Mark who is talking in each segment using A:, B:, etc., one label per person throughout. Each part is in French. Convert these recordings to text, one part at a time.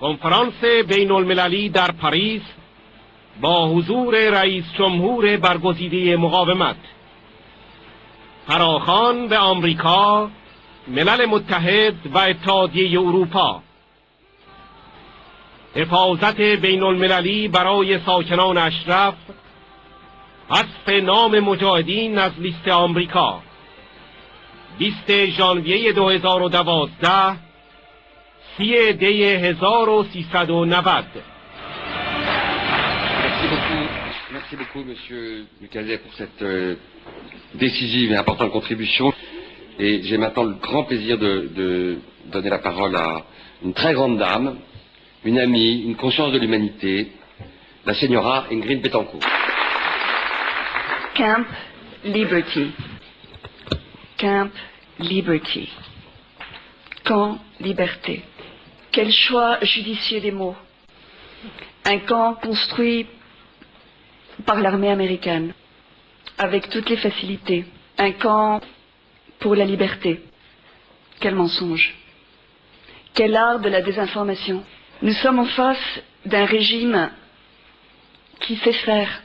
A: کنفرانس بین المللی در پاریس با حضور رئیس جمهور برگزیده مقاومت، فراخوان به آمریکا، ملل متحد و اتحادیه اروپا. حفاظت بین المللی برای ساکنان اشرف، حذف نام مجاهدین از لیست آمریکا. 20 ژانویه 2012، 30 دی 1390.
B: Merci beaucoup, Monsieur Mukasey, pour cette décisive et importante contribution. Et j'ai maintenant le grand plaisir de donner la parole à une très grande dame, une amie, une conscience de l'humanité, la Señora Ingrid Betancourt.
C: Camp Liberty. Camp Liberty. Camp Liberté. Quel choix judicieux des mots. Un camp construit par l'armée américaine, avec toutes les facilités. Un camp pour la liberté. Quel mensonge. Quel art de la désinformation. Nous sommes en face d'un régime qui sait faire,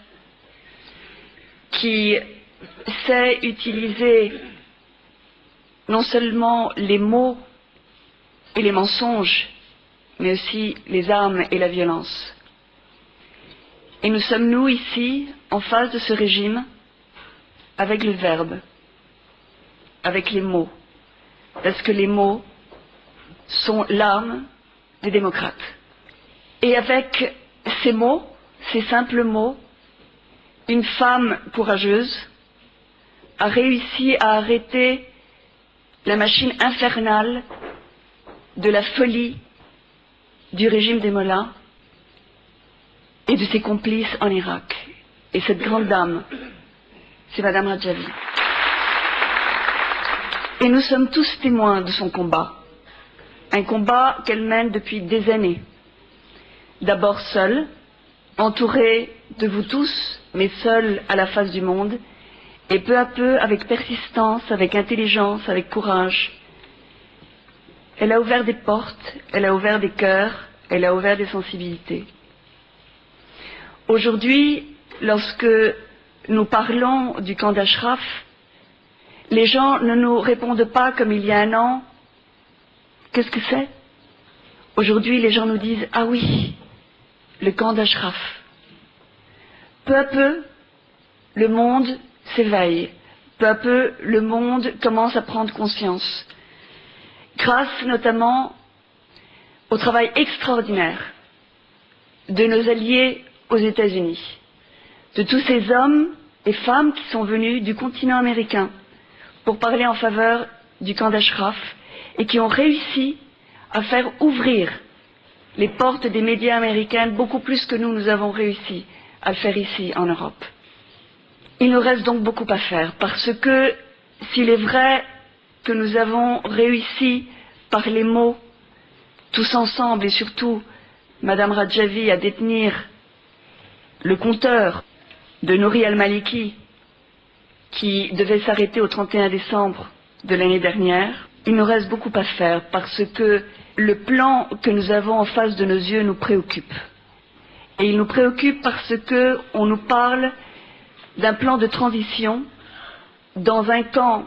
C: qui sait utiliser non seulement les mots et les mensonges, mais aussi les armes et la violence. Et nous sommes, nous, ici, en face de ce régime, avec le verbe, avec les mots, parce que les mots sont l'arme des démocrates. Et avec ces mots, ces simples mots, une femme courageuse a réussi à arrêter la machine infernale de la folie du régime des mollahs et de ses complices en Irak. Et cette grande dame, c'est Madame Rajavi. Et nous sommes tous témoins de son combat. Un combat qu'elle mène depuis des années. D'abord seule, entourée de vous tous, mais seule à la face du monde, et peu à peu, avec persistance, avec intelligence, avec courage. Elle a ouvert des portes, elle a ouvert des cœurs, elle a ouvert des sensibilités. Aujourd'hui, lorsque nous parlons du camp d'Ashraf, les gens ne nous répondent pas comme il y a un an. Qu'est-ce que c'est? Aujourd'hui, les gens nous disent « Ah oui, le camp d'Ashraf ». Peu à peu, le monde s'éveille. Peu à peu, le monde commence à prendre conscience. Grâce notamment au travail extraordinaire de nos alliés aux États-Unis, de tous ces hommes et femmes qui sont venus du continent américain pour parler en faveur du camp d'Ashraf et qui ont réussi à faire ouvrir les portes des médias américains beaucoup plus que nous avons réussi à le faire ici en Europe. Il nous reste donc beaucoup à faire parce que s'il est vrai que nous avons réussi par les mots, tous ensemble et surtout Madame Rajavi à détenir le compteur de Nouri al-Maliki qui devait s'arrêter au 31 décembre de l'année dernière, il nous reste beaucoup à faire parce que le plan que nous avons en face de nos yeux nous préoccupe. Et il nous préoccupe parce que on nous parle d'un plan de transition dans un camp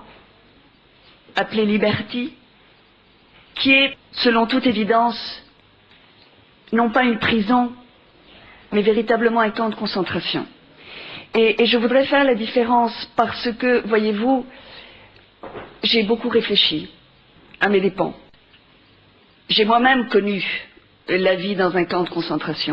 C: appelé Liberty, qui est, selon toute évidence, non pas une prison, mais véritablement un camp de concentration. Et je voudrais faire la différence parce que, voyez-vous, j'ai beaucoup réfléchi à mes dépens. J'ai moi-même connu la vie dans un camp de concentration.